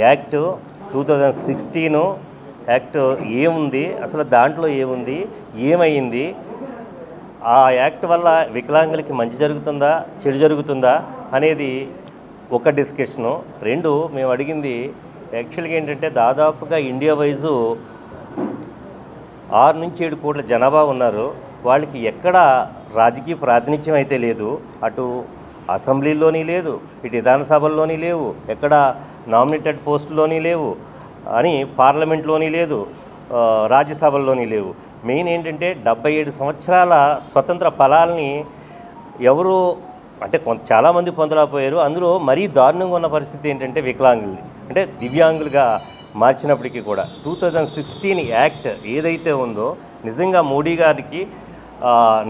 Act 2016 act ఏముంది, అసలు దాంట్లో ఏముంది, ఏమైంది, ఆ యాక్ట్ వల్ల వికలాంగులకి మంచి జరుగుతుందా చెడు జరుగుతుందా అనేది ఒక డిస్కషను. రెండు, మేము అడిగింది యాక్చువల్గా ఏంటంటే దాదాపుగా ఇండియా వైజు 6 నుంచి 7 కోట్ల జనాభా ఉన్నారు. వాళ్ళకి ఎక్కడ రాజకీయ ప్రాతినిధ్యం అయితే లేదు. అటు అసెంబ్లీలోని లేదు, ఇటు విధానసభల్లోని లేవు, ఎక్కడ నామినేటెడ్ పోస్టులోని లేవు అని, పార్లమెంట్లోని లేదు, రాజ్యసభల్లోని లేవు. మెయిన్ ఏంటంటే 77 సంవత్సరాల స్వతంత్ర ఫలాల్ని ఎవరు అంటే చాలామంది పొందలేకపోయారు. అందులో మరీ దారుణంగా ఉన్న పరిస్థితి ఏంటంటే వికలాంగులది, అంటే దివ్యాంగులుగా మార్చినప్పటికీ కూడా 2016 యాక్ట్ ఏదైతే ఉందో నిజంగా మోడీ గారికి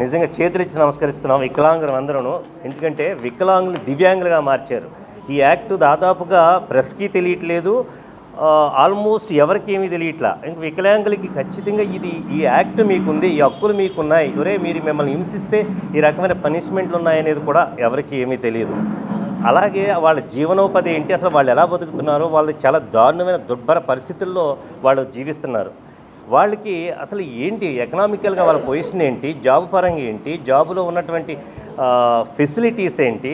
నిజంగా చేతులెత్తి నమస్కరిస్తున్నాం వికలాంగులు అందరూ. ఎందుకంటే వికలాంగులు దివ్యాంగులుగా మార్చారు. ఈ యాక్ట్ దాదాపుగా ప్రెస్కి తెలియట్లేదు, ఆల్మోస్ట్ ఎవరికి ఏమీ తెలియట్లా. ఇంక వికలాంగులకి ఖచ్చితంగా ఈ యాక్ట్ మీకుంది, ఈ హక్కులు మీకున్నాయి, ఒరే మీరు మిమ్మల్ని హింసిస్తే ఈ రకమైన పనిష్మెంట్లు ఉన్నాయనేది కూడా ఎవరికి ఏమీ తెలియదు. అలాగే వాళ్ళ జీవనోపాధి ఏంటి, అసలు వాళ్ళు ఎలా బతుకుతున్నారో, వాళ్ళు చాలా దారుణమైన దుర్భర పరిస్థితుల్లో వాళ్ళు జీవిస్తున్నారు. వాళ్ళకి అసలు ఏంటి ఎకనామికల్గా వాళ్ళ పొజిషన్ ఏంటి, జాబ్ పరంగా ఏంటి, జాబులో ఉన్నటువంటి ఫెసిలిటీస్ ఏంటి,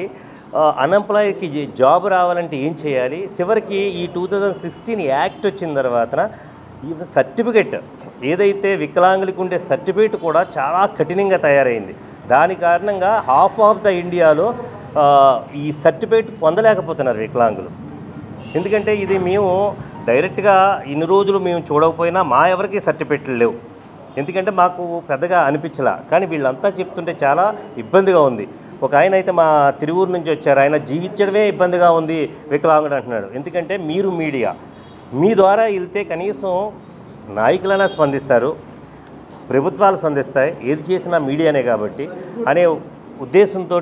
అన్ఎంప్లాయ్కి జాబ్ రావాలంటే ఏం చేయాలి. చివరికి ఈ 2016 యాక్ట్ వచ్చిన తర్వాత ఈ సర్టిఫికెట్ ఏదైతే వికలాంగులకు ఉండే సర్టిఫికెట్ కూడా చాలా కఠినంగా తయారైంది. దాని కారణంగా హాఫ్ ఆఫ్ ద ఇండియాలో ఈ సర్టిఫికెట్ పొందలేకపోతున్నారు వికలాంగులు. ఎందుకంటే ఇది మేము డైరెక్ట్గా ఇన్ని రోజులు మేము చూడకపోయినా మా ఎవరికి సర్టిఫికెట్లు లేవు, ఎందుకంటే మాకు పెద్దగా అనిపించలా. కానీ వీళ్ళంతా చెప్తుంటే చాలా ఇబ్బందిగా ఉంది. ఒక ఆయన అయితే మా తిరువూరు నుంచి వచ్చారు, ఆయన జీవించడమే ఇబ్బందిగా ఉంది వికలాంగుడు అంటున్నాడు. ఎందుకంటే మీరు మీడియా మీ ద్వారా వెళ్తే కనీసం నాయకులైనా స్పందిస్తారు, ప్రభుత్వాలు స్పందిస్తాయి, ఏది చేసినా మీడియానే కాబట్టి అనే ఉద్దేశంతో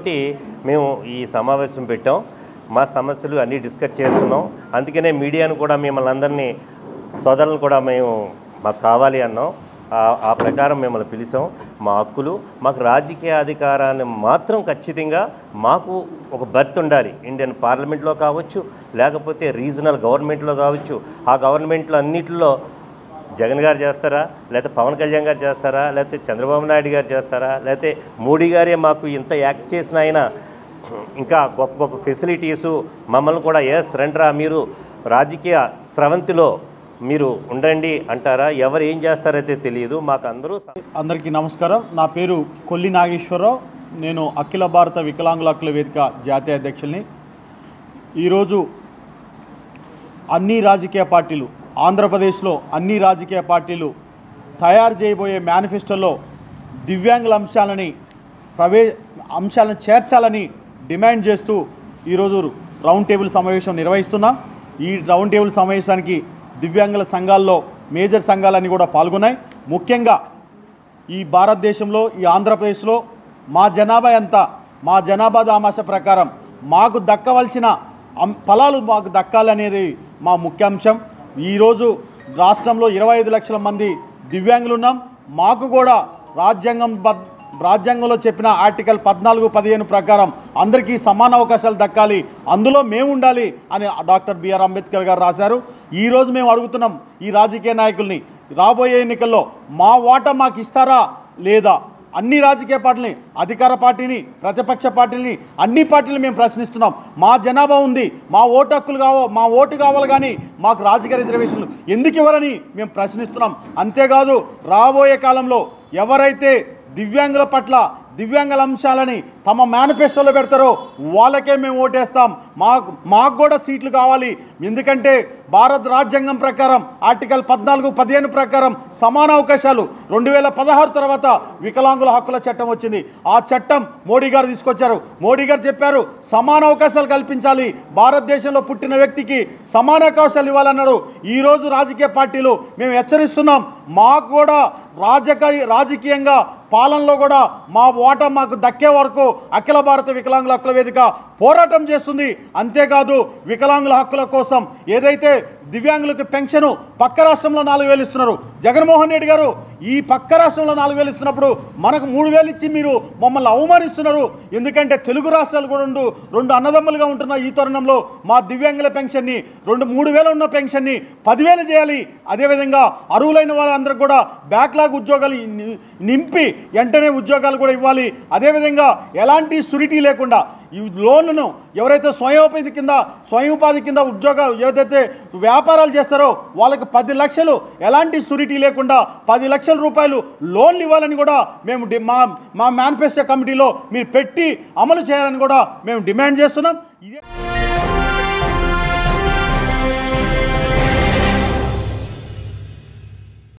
మేము ఈ సమావేశం పెట్టాం. మా సమస్యలు అన్నీ డిస్కస్ చేస్తున్నాం. అందుకనే మీడియాను కూడా మిమ్మల్ని అందరినీ సోదరులను కూడా మాకు కావాలి అన్నాం. ఆ ప్రకారం మిమ్మల్ని పిలిచాం. మా హక్కులు, మాకు రాజకీయ అధికారాన్ని మాత్రం ఖచ్చితంగా మాకు ఒక బర్త్ ఉండాలి. ఇండియన్ పార్లమెంట్లో కావచ్చు, లేకపోతే రీజనల్ గవర్నమెంట్లో కావచ్చు. ఆ గవర్నమెంట్లో అన్నింటిలో జగన్ గారు చేస్తారా, లేకపోతే పవన్ కళ్యాణ్ గారు చేస్తారా, లేకపోతే చంద్రబాబు నాయుడు గారు చేస్తారా, లేకపోతే మోడీ గారే మాకు ఇంత యాక్ట్ చేసిన ఆయన ఇంకా గొప్ప గొప్ప ఫెసిలిటీసు మమ్మల్ని కూడా రండ్రా మీరు రాజకీయ స్రవంతిలో మీరు ఉండండి అంటారా, ఎవరు ఏం చేస్తారైతే తెలియదు. మాకు అందరికీ నమస్కారం. నా పేరు కొల్లి నాగేశ్వరరావు. నేను అఖిల భారత వికలాంగుల హక్కుల వేదిక జాతీయ అధ్యక్షుల్ని. ఈరోజు అన్ని రాజకీయ పార్టీలు, ఆంధ్రప్రదేశ్లో అన్ని రాజకీయ పార్టీలు తయారు చేయబోయే మేనిఫెస్టోలో దివ్యాంగుల అంశాలను చేర్చాలని డిమాండ్ చేస్తూ ఈరోజు రౌండ్ టేబుల్ సమావేశం నిర్వహిస్తున్నాం. ఈ రౌండ్ టేబుల్ సమావేశానికి దివ్యాంగుల సంఘాల్లో మేజర్ సంఘాలన్నీ కూడా పాల్గొన్నాయి. ముఖ్యంగా ఈ భారతదేశంలో, ఈ ఆంధ్రప్రదేశ్లో మా జనాభా ఎంత, మా జనాభా దామాష ప్రకారం మాకు దక్కవలసిన ఫలాలు మాకు దక్కాలనేది మా ముఖ్యాంశం. ఈరోజు రాష్ట్రంలో 25 లక్షల మంది దివ్యాంగులు ఉన్నాం. మాకు కూడా రాజ్యాంగంలో చెప్పిన ఆర్టికల్ 14, 15 ప్రకారం అందరికీ సమాన అవకాశాలు దక్కాలి, అందులో మేము ఉండాలి అని డాక్టర్ బిఆర్ అంబేద్కర్ గారు రాశారు. ఈరోజు మేము అడుగుతున్నాం ఈ రాజకీయ నాయకుల్ని, రాబోయే ఎన్నికల్లో మా వాటా మాకు ఇస్తారా లేదా? అన్ని రాజకీయ పార్టీలని, అధికార పార్టీని, ప్రతిపక్ష పార్టీని, అన్ని పార్టీలు మేము ప్రశ్నిస్తున్నాం. మా జనాభా ఉంది, మా ఓటు కావాలి, కానీ మాకు రాజకీయ రిజర్వేషన్లు ఎందుకు ఇవ్వరని మేము ప్రశ్నిస్తున్నాం. అంతేకాదు రాబోయే కాలంలో ఎవరైతే దివ్యాంగుల పట్ల, దివ్యాంగుల అంశాలని తమ మేనిఫెస్టోలో పెడతారో వాళ్ళకే మేము ఓటేస్తాం. మాకు కూడా సీట్లు కావాలి. ఎందుకంటే భారత రాజ్యాంగం ప్రకారం ఆర్టికల్ 14, 15 ప్రకారం సమాన అవకాశాలు 2016 తర్వాత వికలాంగుల హక్కుల చట్టం వచ్చింది. ఆ చట్టం మోడీ గారు తీసుకొచ్చారు. మోడీ గారు చెప్పారు సమాన అవకాశాలు కల్పించాలి, భారతదేశంలో పుట్టిన వ్యక్తికి సమాన అవకాశాలు ఇవ్వాలన్నాడు. ఈరోజు రాజకీయ పార్టీలు మేము హెచ్చరిస్తున్నాం, మాకు కూడా రాజకీయంగా పాలనలో కూడా మా ఓటా మాకు దక్కే వరకు అఖిల భారత వికలాంగుల హక్కుల వేదిక పోరాటం చేస్తుంది. అంతేకాదు వికలాంగుల హక్కుల కోసం ఏదైతే దివ్యాంగులకు పెన్షను పక్క రాష్ట్రంలో 4,000 ఇస్తున్నారు, జగన్మోహన్ రెడ్డి గారు ఈ పక్క రాష్ట్రంలో 4,000 ఇస్తున్నప్పుడు మనకు 3,000 ఇచ్చి మీరు మమ్మల్ని అవమానిస్తున్నారు. ఎందుకంటే తెలుగు రాష్ట్రాలు కూడా రెండు అన్నదమ్ములుగా ఉంటున్న ఈ తరుణంలో మా దివ్యాంగుల పెన్షన్ని 3,000 ఉన్న పెన్షన్ని 10,000 చేయాలి. అదేవిధంగా అర్హులైన వాళ్ళందరికీ కూడా బ్యాక్లాగ్ ఉద్యోగాలు నింపి వెంటనే ఉద్యోగాలు కూడా ఇవ్వాలి. అదేవిధంగా ఎలాంటి సురిటీ లేకుండా ఈ లోన్లను ఎవరైతే స్వయం ఉపాధి కింద ఏదైతే వ్యాపారాలు చేస్తారో వాళ్ళకి 10 లక్షలు ఎలాంటి సురిటీ లేకుండా 10 లక్షల రూపాయలు లోన్లు ఇవ్వాలని కూడా మేము మా మేనిఫెస్టో కమిటీలో మీరు పెట్టి అమలు చేయాలని కూడా మేము డిమాండ్ చేస్తున్నాం. ఇదే